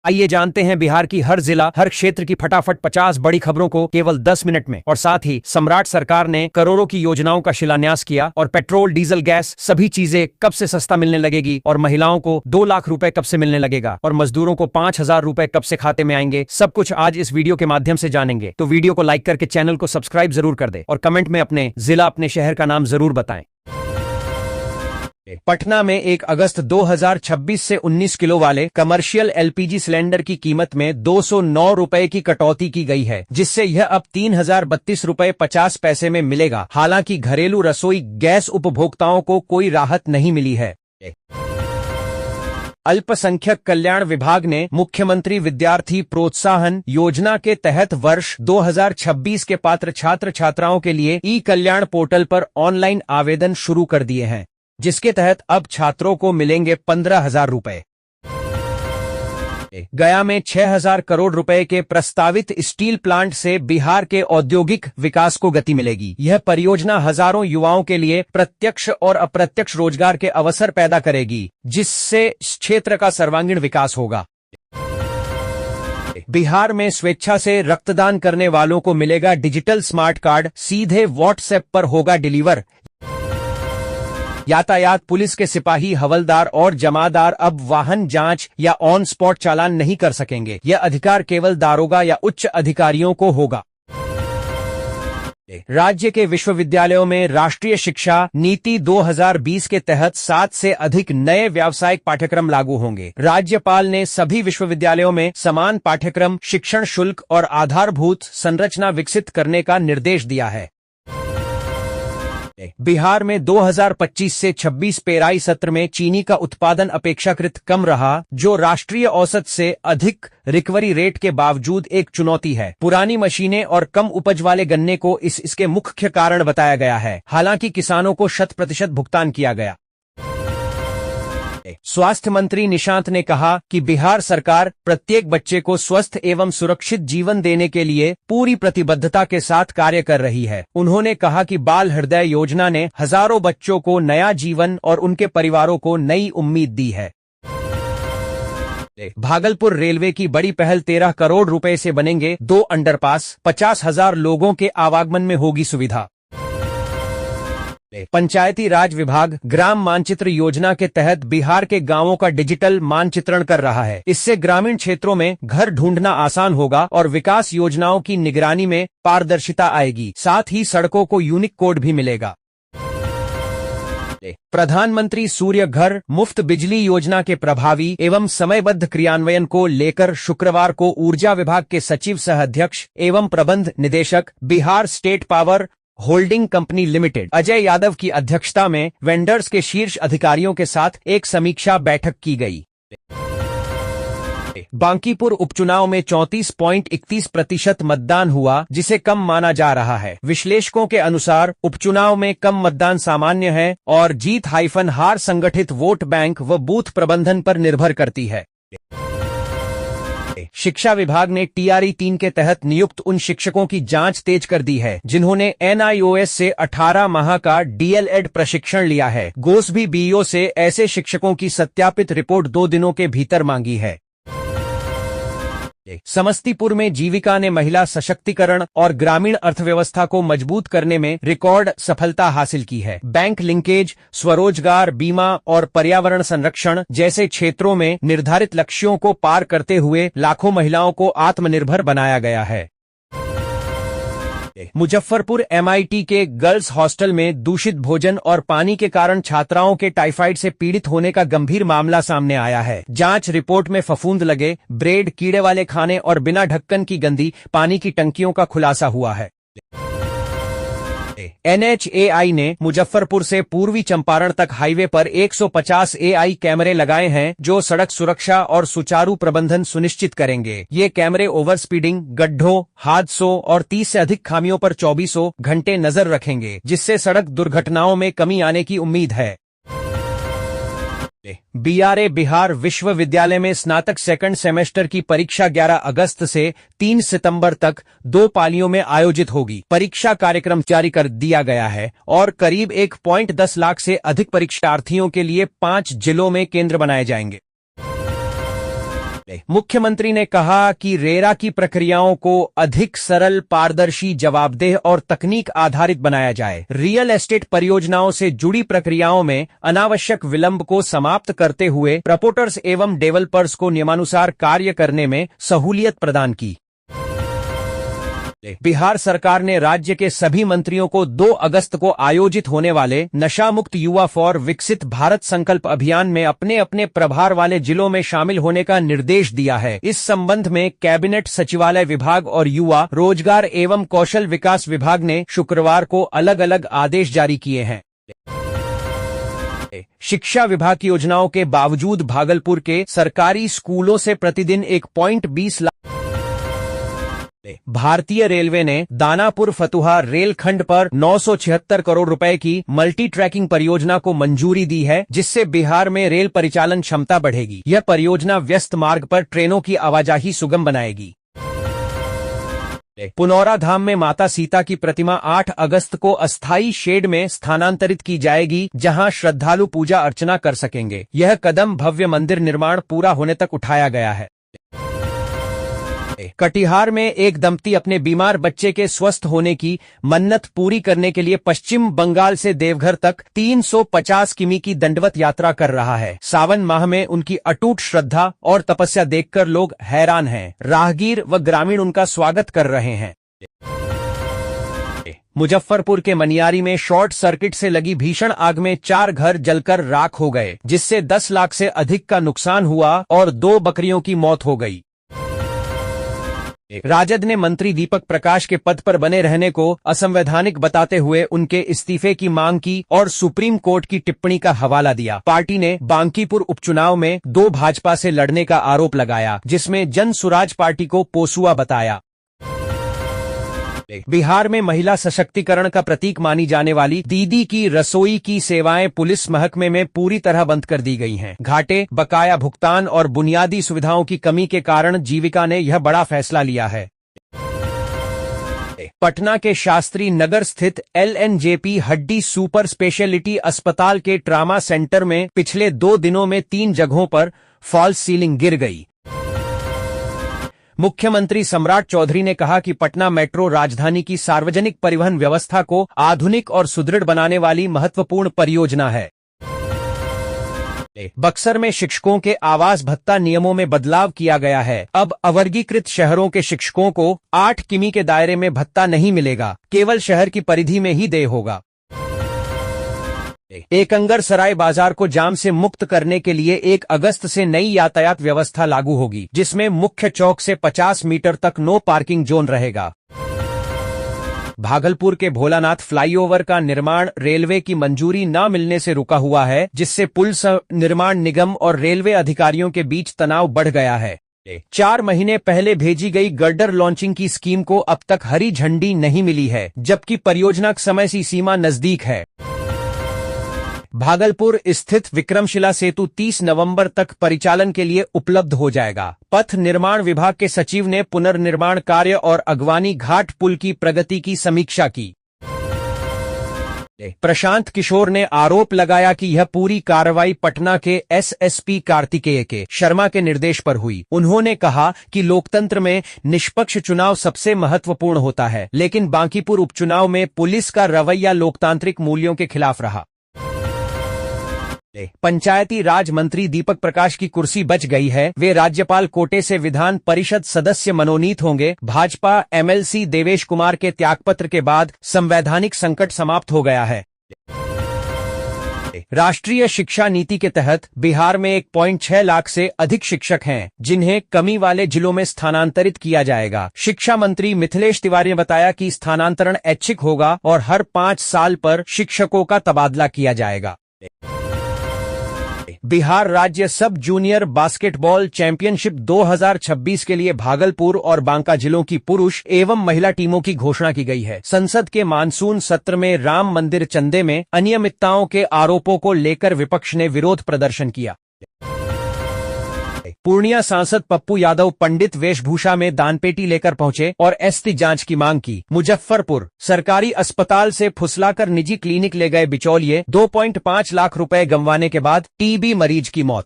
आइए जानते हैं बिहार की हर जिला हर क्षेत्र की फटाफट 50 बड़ी खबरों को केवल 10 मिनट में। और साथ ही सम्राट सरकार ने करोड़ों की योजनाओं का शिलान्यास किया और पेट्रोल डीजल गैस सभी चीजें कब से सस्ता मिलने लगेगी और महिलाओं को 2 लाख रुपए कब से मिलने लगेगा और मजदूरों को 5,000 रुपए कब से खाते में आएंगे, सब कुछ आज इस वीडियो के माध्यम से जानेंगे। तो वीडियो को लाइक करके चैनल को सब्सक्राइब जरूर कर दे और कमेंट में अपने जिला अपने शहर का नाम जरूर बताएं। पटना में 1 अगस्त 2026 से 19 किलो वाले कमर्शियल एलपीजी सिलेंडर की कीमत में 209 रुपए की कटौती की गई है, जिससे यह अब 3,032 रुपए 50 पैसे में मिलेगा। हालांकि घरेलू रसोई गैस उपभोक्ताओं को कोई राहत नहीं मिली है। अल्पसंख्यक कल्याण विभाग ने मुख्यमंत्री विद्यार्थी प्रोत्साहन योजना के तहत वर्ष 2026 के पात्र छात्र छात्राओं के लिए ई कल्याण पोर्टल पर ऑनलाइन आवेदन शुरू कर दिए हैं, जिसके तहत अब छात्रों को मिलेंगे 15,000 रुपए। गया में 6,000 करोड़ रुपए के प्रस्तावित स्टील प्लांट से बिहार के औद्योगिक विकास को गति मिलेगी। यह परियोजना हजारों युवाओं के लिए प्रत्यक्ष और अप्रत्यक्ष रोजगार के अवसर पैदा करेगी, जिससे इस क्षेत्र का सर्वांगीण विकास होगा। बिहार में स्वेच्छा से रक्तदान करने वालों को मिलेगा डिजिटल स्मार्ट कार्ड, सीधे व्हाट्सएप पर होगा डिलीवर। यातायात पुलिस के सिपाही, हवलदार और जमादार अब वाहन जांच या ऑन स्पॉट चालान नहीं कर सकेंगे। यह अधिकार केवल दारोगा या उच्च अधिकारियों को होगा। राज्य के विश्वविद्यालयों में राष्ट्रीय शिक्षा नीति 2020 के तहत 7 से अधिक नए व्यावसायिक पाठ्यक्रम लागू होंगे। राज्यपाल ने सभी विश्वविद्यालयों में समान पाठ्यक्रम, शिक्षण शुल्क और आधारभूत संरचना विकसित करने का निर्देश दिया है। बिहार में 2025 से 26 पेराई सत्र में चीनी का उत्पादन अपेक्षाकृत कम रहा, जो राष्ट्रीय औसत से अधिक रिकवरी रेट के बावजूद एक चुनौती है। पुरानी मशीनें और कम उपज वाले गन्ने को इसके मुख्य कारण बताया गया है। हालांकि किसानों को 100% भुगतान किया गया। स्वास्थ्य मंत्री निशांत ने कहा कि बिहार सरकार प्रत्येक बच्चे को स्वस्थ एवं सुरक्षित जीवन देने के लिए पूरी प्रतिबद्धता के साथ कार्य कर रही है। उन्होंने कहा कि बाल हृदय योजना ने हजारों बच्चों को नया जीवन और उनके परिवारों को नई उम्मीद दी है। भागलपुर रेलवे की बड़ी पहल 13 करोड़ रुपए से बनेंगे 2 अंडरपास, 50,000 लोगों के आवागमन में होगी सुविधा। पंचायती राज विभाग ग्राम मानचित्र योजना के तहत बिहार के गांवों का डिजिटल मानचित्रण कर रहा है। इससे ग्रामीण क्षेत्रों में घर ढूंढना आसान होगा और विकास योजनाओं की निगरानी में पारदर्शिता आएगी। साथ ही सड़कों को यूनिक कोड भी मिलेगा। प्रधानमंत्री सूर्य घर मुफ्त बिजली योजना के प्रभावी एवं समयबद्ध क्रियान्वयन को लेकर शुक्रवार को ऊर्जा विभाग के सचिव सह अध्यक्ष एवं प्रबंध निदेशक Bihar state power holding company limited Ajay Yadav की अध्यक्षता में वेंडर्स के शीर्ष अधिकारियों के साथ एक समीक्षा बैठक की गई। बांकीपुर उपचुनाव में 34.31% मतदान हुआ, जिसे कम माना जा रहा है। विश्लेषकों के अनुसार उपचुनाव में कम मतदान सामान्य है और जीत हार संगठित वोट बैंक व बूथ प्रबंधन पर निर्भर करती है। शिक्षा विभाग ने टीआरई 3 के तहत नियुक्त उन शिक्षकों की जांच तेज कर दी है, जिन्होंने एनआईओएस से 18 माह का डीएलएड प्रशिक्षण लिया है। गोसबी बीईओ से ऐसे शिक्षकों की सत्यापित रिपोर्ट 2 दिनों के भीतर मांगी है। समस्तीपुर में जीविका ने महिला सशक्तिकरण और ग्रामीण अर्थव्यवस्था को मजबूत करने में रिकॉर्ड सफलता हासिल की है। बैंक लिंकेज, स्वरोजगार, बीमा और पर्यावरण संरक्षण जैसे क्षेत्रों में निर्धारित लक्ष्यों को पार करते हुए लाखों महिलाओं को आत्मनिर्भर बनाया गया है। मुजफ्फरपुर एमआईटी के गर्ल्स हॉस्टल में दूषित भोजन और पानी के कारण छात्राओं के टाइफाइड से पीड़ित होने का गंभीर मामला सामने आया है। जांच रिपोर्ट में फफूंद लगे, ब्रेड, कीड़े वाले खाने और बिना ढक्कन की गंदी पानी की टंकियों का खुलासा हुआ है। एनएचएआई ने मुजफ्फरपुर से पूर्वी चंपारण तक हाईवे पर 150 एआई कैमरे लगाए हैं, जो सड़क सुरक्षा और सुचारू प्रबंधन सुनिश्चित करेंगे। ये कैमरे ओवर स्पीडिंग, गड्ढों, हादसों और 30 से अधिक खामियों पर 24 घंटे नजर रखेंगे, जिससे सड़क दुर्घटनाओं में कमी आने की उम्मीद है। बीआरए बिहार विश्वविद्यालय में स्नातक सेकंड सेमेस्टर की परीक्षा 11 अगस्त से 3 सितंबर तक 2 पालियों में आयोजित होगी। परीक्षा कार्यक्रम जारी कर दिया गया है और करीब 1.10 लाख से अधिक परीक्षार्थियों के लिए 5 जिलों में केंद्र बनाए जाएंगे। मुख्यमंत्री ने कहा कि रेरा की प्रक्रियाओं को अधिक सरल, पारदर्शी, जवाबदेह और तकनीक आधारित बनाया जाए। रियल एस्टेट परियोजनाओं से जुड़ी प्रक्रियाओं में अनावश्यक विलंब को समाप्त करते हुए प्रपोटर्स एवं डेवलपर्स को नियमानुसार कार्य करने में सहूलियत प्रदान की। बिहार सरकार ने राज्य के सभी मंत्रियों को 2 अगस्त को आयोजित होने वाले नशा मुक्त युवा फॉर विकसित भारत संकल्प अभियान में अपने अपने प्रभार वाले जिलों में शामिल होने का निर्देश दिया है। इस संबंध में कैबिनेट सचिवालय विभाग और युवा, रोजगार एवं कौशल विकास विभाग ने शुक्रवार को अलग अलग आदेश जारी किए हैं। शिक्षा विभाग की योजनाओं के बावजूद भागलपुर के सरकारी स्कूलों से प्रतिदिन 1.20 लाख। भारतीय रेलवे ने दानापुर फतुहा रेलखंड पर 976 करोड़ रुपए की मल्टी ट्रैकिंग परियोजना को मंजूरी दी है, जिससे बिहार में रेल परिचालन क्षमता बढ़ेगी। यह परियोजना व्यस्त मार्ग पर ट्रेनों की आवाजाही सुगम बनाएगी। पुनौरा धाम में माता सीता की प्रतिमा 8 अगस्त को अस्थायी शेड में स्थानांतरित की जाएगी, जहां श्रद्धालु पूजा अर्चना कर सकेंगे। यह कदम भव्य मंदिर निर्माण पूरा होने तक उठाया गया है। कटिहार में एक दंपति अपने बीमार बच्चे के स्वस्थ होने की मन्नत पूरी करने के लिए पश्चिम बंगाल से देवघर तक 350 किमी की दंडवत यात्रा कर रहा है। सावन माह में उनकी अटूट श्रद्धा और तपस्या देखकर लोग हैरान हैं। राहगीर व ग्रामीण उनका स्वागत कर रहे हैं। मुजफ्फरपुर के मनियारी में शॉर्ट सर्किट से लगी भीषण आग में 4 घर जलकर राख हो गए, जिससे 10 लाख से अधिक का नुकसान हुआ और 2 बकरियों की मौत हो गई। राजद ने मंत्री दीपक प्रकाश के पद पर बने रहने को असंवैधानिक बताते हुए उनके इस्तीफे की मांग की और सुप्रीम कोर्ट की टिप्पणी का हवाला दिया। पार्टी ने बांकीपुर उपचुनाव में 2 भाजपा से लड़ने का आरोप लगाया, जिसमें जन सुराज पार्टी को पोसुआ बताया। बिहार में महिला सशक्तिकरण का प्रतीक मानी जाने वाली दीदी की रसोई की सेवाएं पुलिस महकमे में पूरी तरह बंद कर दी गई हैं। घाटे, बकाया भुगतान और बुनियादी सुविधाओं की कमी के कारण जीविका ने यह बड़ा फैसला लिया है। पटना के शास्त्री नगर स्थित LNJP हड्डी सुपर स्पेशलिटी अस्पताल के ट्रामा सेंटर में पिछले 2 दिनों में 3 जगहों पर फॉल्स सीलिंग गिर गई। मुख्यमंत्री सम्राट चौधरी ने कहा कि पटना मेट्रो राजधानी की सार्वजनिक परिवहन व्यवस्था को आधुनिक और सुदृढ़ बनाने वाली महत्वपूर्ण परियोजना है। बक्सर में शिक्षकों के आवास भत्ता नियमों में बदलाव किया गया है। अब अवर्गीकृत शहरों के शिक्षकों को 8 किमी के दायरे में भत्ता नहीं मिलेगा, केवल शहर की परिधि में ही देय होगा। एकंगर सराय बाजार को जाम से मुक्त करने के लिए 1 अगस्त से नई यातायात व्यवस्था लागू होगी, जिसमें मुख्य चौक से 50 मीटर तक नो पार्किंग जोन रहेगा। भागलपुर के भोलानाथ फ्लाईओवर का निर्माण रेलवे की मंजूरी न मिलने से रुका हुआ है, जिससे पुल निर्माण निगम और रेलवे अधिकारियों के बीच तनाव बढ़ गया है। 4 महीने पहले भेजी गई गर्डर लॉन्चिंग की स्कीम को अब तक हरी झंडी नहीं मिली है, जबकि परियोजना समय की सीमा नजदीक है। भागलपुर स्थित विक्रमशिला सेतु 30 नवंबर तक परिचालन के लिए उपलब्ध हो जाएगा। पथ निर्माण विभाग के सचिव ने पुनर्निर्माण कार्य और अगवानी घाट पुल की प्रगति की समीक्षा की। प्रशांत किशोर ने आरोप लगाया कि यह पूरी कार्रवाई पटना के SSP कार्तिकेय के शर्मा के निर्देश पर हुई। उन्होंने कहा कि लोकतंत्र में निष्पक्ष चुनाव सबसे महत्वपूर्ण होता है, लेकिन बांकीपुर उपचुनाव में पुलिस का रवैया लोकतांत्रिक मूल्यों के खिलाफ रहा। पंचायती राज मंत्री दीपक प्रकाश की कुर्सी बच गई है। वे राज्यपाल कोटे से विधान परिषद सदस्य मनोनीत होंगे। भाजपा MLC देवेश कुमार के त्यागपत्र के बाद संवैधानिक संकट समाप्त हो गया है। राष्ट्रीय शिक्षा नीति के तहत बिहार में 1.6 लाख से अधिक शिक्षक हैं, जिन्हें कमी वाले जिलों में स्थानांतरित किया जाएगा। शिक्षा मंत्री मिथिलेश तिवारी ने बताया कि स्थानांतरण ऐच्छिक होगा और हर 5 साल पर शिक्षकों का तबादला किया जाएगा। बिहार राज्य सब जूनियर बास्केटबॉल चैंपियनशिप 2026 के लिए भागलपुर और बांका जिलों की पुरुष एवं महिला टीमों की घोषणा की गई है। संसद के मानसून सत्र में राम मंदिर चंदे में अनियमितताओं के आरोपों को लेकर विपक्ष ने विरोध प्रदर्शन किया। पूर्णिया सांसद पप्पू यादव पंडित वेशभूषा में दानपेटी लेकर पहुंचे और एसटी जांच की मांग की। मुजफ्फरपुर सरकारी अस्पताल से फुसलाकर निजी क्लिनिक ले गए बिचौलिए, 2.5 लाख रुपए गंवाने के बाद टीबी मरीज की मौत।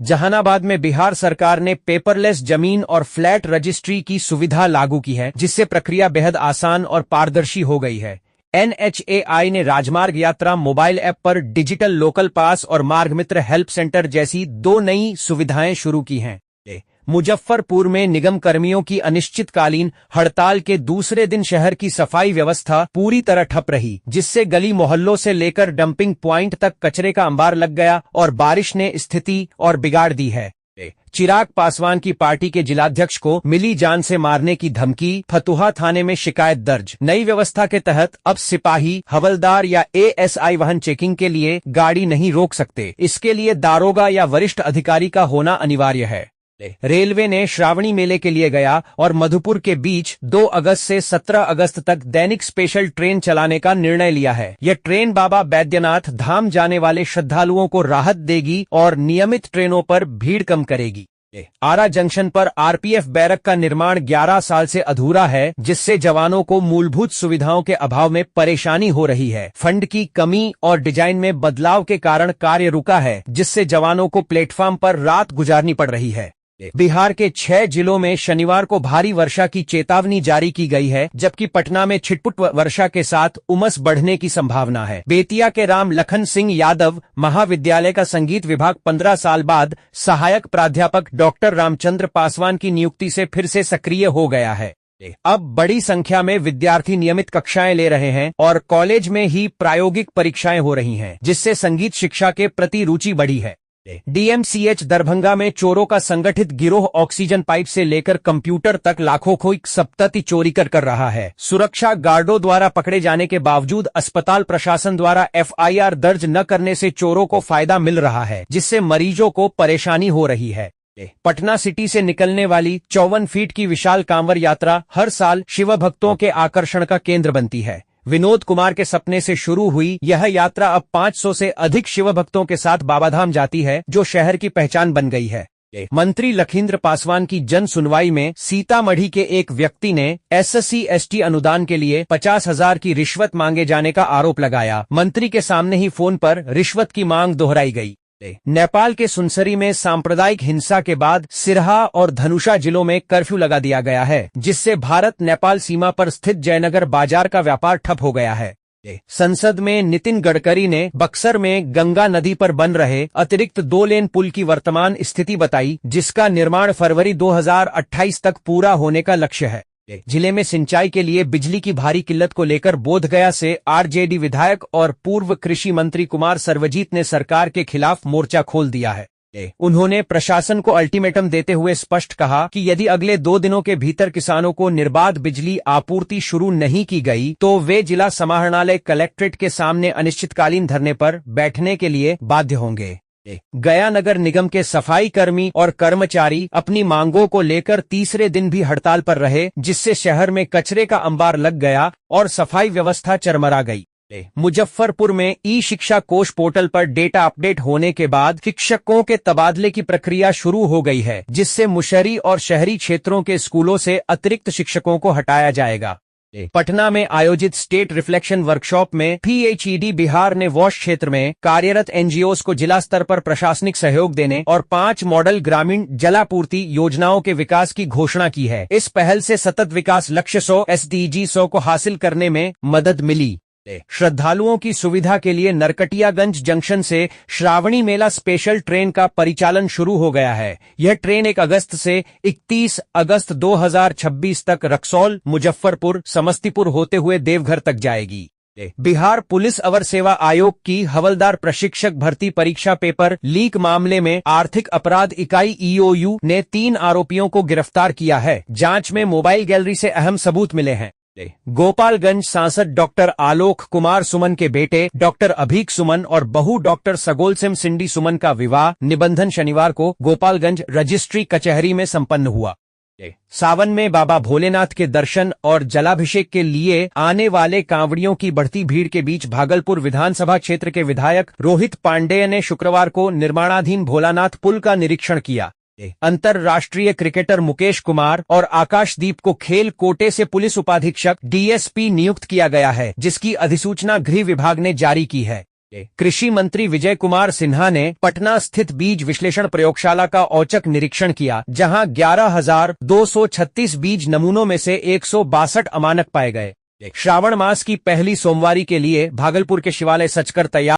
जहानाबाद में बिहार सरकार ने पेपरलेस जमीन और फ्लैट रजिस्ट्री की सुविधा लागू की है, जिससे प्रक्रिया बेहद आसान और पारदर्शी हो गई है। NHAI ने राजमार्ग यात्रा मोबाइल ऐप पर डिजिटल लोकल पास और मार्ग मित्र हेल्प सेंटर जैसी 2 नई सुविधाएं शुरू की हैं। मुजफ्फरपुर में निगम कर्मियों की अनिश्चितकालीन हड़ताल के दूसरे दिन शहर की सफाई व्यवस्था पूरी तरह ठप रही, जिससे गली मोहल्लों से लेकर डंपिंग प्वाइंट तक कचरे का अंबार लग गया और बारिश ने स्थिति और बिगाड़ दी है। चिराग पासवान की पार्टी के जिलाध्यक्ष को मिली जान से मारने की धमकी, फतुहा थाने में शिकायत दर्ज। नई व्यवस्था के तहत अब सिपाही, हवलदार या ASI वाहन चेकिंग के लिए गाड़ी नहीं रोक सकते। इसके लिए दारोगा या वरिष्ठ अधिकारी का होना अनिवार्य है। रेलवे ने श्रावणी मेले के लिए गया और मधुपुर के बीच 2 अगस्त से 17 अगस्त तक दैनिक स्पेशल ट्रेन चलाने का निर्णय लिया है। यह ट्रेन बाबा बैद्यनाथ धाम जाने वाले श्रद्धालुओं को राहत देगी और नियमित ट्रेनों पर भीड़ कम करेगी। आरा जंक्शन पर RPF बैरक का निर्माण 11 साल से अधूरा है, जिससे जवानों को मूलभूत सुविधाओं के अभाव में परेशानी हो रही है। फंड की कमी और डिजाइन में बदलाव के कारण कार्य रुका है, जिससे जवानों को प्लेटफॉर्म पर रात गुजारनी पड़ रही है। बिहार के 6 जिलों में शनिवार को भारी वर्षा की चेतावनी जारी की गई है, जबकि पटना में छिटपुट वर्षा के साथ उमस बढ़ने की संभावना है। बेतिया के राम लखन सिंह यादव महाविद्यालय का संगीत विभाग 15 साल बाद सहायक प्राध्यापक डॉक्टर रामचंद्र पासवान की नियुक्ति से फिर से सक्रिय हो गया है। अब बड़ी संख्या में विद्यार्थी नियमित कक्षाएं ले रहे हैं और कॉलेज में ही प्रायोगिक परीक्षाएं हो रही हैं, जिससे संगीत शिक्षा के प्रति रुचि बढ़ी है। DMCH दरभंगा में चोरों का संगठित गिरोह ऑक्सीजन पाइप से लेकर कंप्यूटर तक लाखों को संपत्ति चोरी कर रहा है। सुरक्षा गार्डों द्वारा पकड़े जाने के बावजूद अस्पताल प्रशासन द्वारा FIR दर्ज न करने से चोरों को फायदा मिल रहा है, जिससे मरीजों को परेशानी हो रही है। पटना सिटी से निकलने वाली 54 फीट की विशाल कांवड़ यात्रा हर साल शिव भक्तों के आकर्षण का केंद्र बनती है। विनोद कुमार के सपने से शुरू हुई यह यात्रा अब 500 से अधिक शिव भक्तों के साथ बाबाधाम जाती है, जो शहर की पहचान बन गई है। मंत्री लखींद्र पासवान की जन सुनवाई में सीतामढ़ी के एक व्यक्ति ने SC/ST अनुदान के लिए 50,000 की रिश्वत मांगे जाने का आरोप लगाया। मंत्री के सामने ही फोन पर रिश्वत की मांग दोहराई गई। नेपाल के सुनसरी में सांप्रदायिक हिंसा के बाद सिरहा और धनुषा जिलों में कर्फ्यू लगा दिया गया है, जिससे भारत नेपाल सीमा पर स्थित जयनगर बाजार का व्यापार ठप हो गया है। संसद में नितिन गडकरी ने बक्सर में गंगा नदी पर बन रहे अतिरिक्त 2 लेन पुल की वर्तमान स्थिति बताई, जिसका निर्माण फरवरी 2028 तक पूरा होने का लक्ष्य है। जिले में सिंचाई के लिए बिजली की भारी किल्लत को लेकर बोधगया से RJD विधायक और पूर्व कृषि मंत्री कुमार सर्वजीत ने सरकार के खिलाफ मोर्चा खोल दिया है। उन्होंने प्रशासन को अल्टीमेटम देते हुए स्पष्ट कहा कि यदि अगले 2 दिनों के भीतर किसानों को निर्बाध बिजली आपूर्ति शुरू नहीं की गई, तो वे जिला समाहरणालय कलेक्ट्रेट के सामने अनिश्चितकालीन धरने पर बैठने के लिए बाध्य होंगे। गया नगर निगम के सफाई कर्मी और कर्मचारी अपनी मांगों को लेकर तीसरे दिन भी हड़ताल पर रहे, जिससे शहर में कचरे का अंबार लग गया और सफाई व्यवस्था चरमरा गई। मुजफ्फरपुर में ई-शिक्षा कोष पोर्टल पर डेटा अपडेट होने के बाद शिक्षकों के तबादले की प्रक्रिया शुरू हो गई है, जिससे मुशहरी और शहरी क्षेत्रों के स्कूलों से अतिरिक्त शिक्षकों को हटाया जाएगा। पटना में आयोजित स्टेट रिफ्लेक्शन वर्कशॉप में PHED बिहार ने वॉश क्षेत्र में कार्यरत NGOs को जिला स्तर पर प्रशासनिक सहयोग देने और 5 मॉडल ग्रामीण जलापूर्ति योजनाओं के विकास की घोषणा की है। इस पहल से सतत विकास लक्ष्य 100 SDG 100 को हासिल करने में मदद मिली। श्रद्धालुओं की सुविधा के लिए नरकटियागंज जंक्शन से श्रावणी मेला स्पेशल ट्रेन का परिचालन शुरू हो गया है। यह ट्रेन 1 अगस्त से 31 अगस्त 2026 तक रक्सौल, मुजफ्फरपुर, समस्तीपुर होते हुए देवघर तक जाएगी। बिहार पुलिस अवर सेवा आयोग की हवलदार प्रशिक्षक भर्ती परीक्षा पेपर लीक मामले में आर्थिक अपराध इकाई EOU ने 3 आरोपियों को गिरफ्तार किया है। जांच में मोबाइल गैलरी से अहम सबूत मिले हैं। गोपालगंज सांसद डॉक्टर आलोक कुमार सुमन के बेटे डॉक्टर अभीक सुमन और बहू डॉक्टर सगोल सिंह सिंडी सुमन का विवाह निबंधन शनिवार को गोपालगंज रजिस्ट्री कचहरी में संपन्न हुआ। सावन में बाबा भोलेनाथ के दर्शन और जलाभिषेक के लिए आने वाले कांवड़ियों की बढ़ती भीड़ के बीच भागलपुर विधानसभा क्षेत्र के विधायक रोहित पांडेय ने शुक्रवार को निर्माणाधीन भोलानाथ पुल का निरीक्षण किया। अंतरराष्ट्रीय क्रिकेटर मुकेश कुमार और आकाशदीप को खेल कोटे से पुलिस उपाधीक्षक DSP नियुक्त किया गया है, जिसकी अधिसूचना गृह विभाग ने जारी की है। कृषि मंत्री विजय कुमार सिन्हा ने पटना स्थित बीज विश्लेषण प्रयोगशाला का औचक निरीक्षण किया, जहां 11,236 बीज नमूनों में से 162 अमानक पाए गए। श्रावण मास की पहली सोमवारी के लिए भागलपुर के शिवालय सजकर तैयार।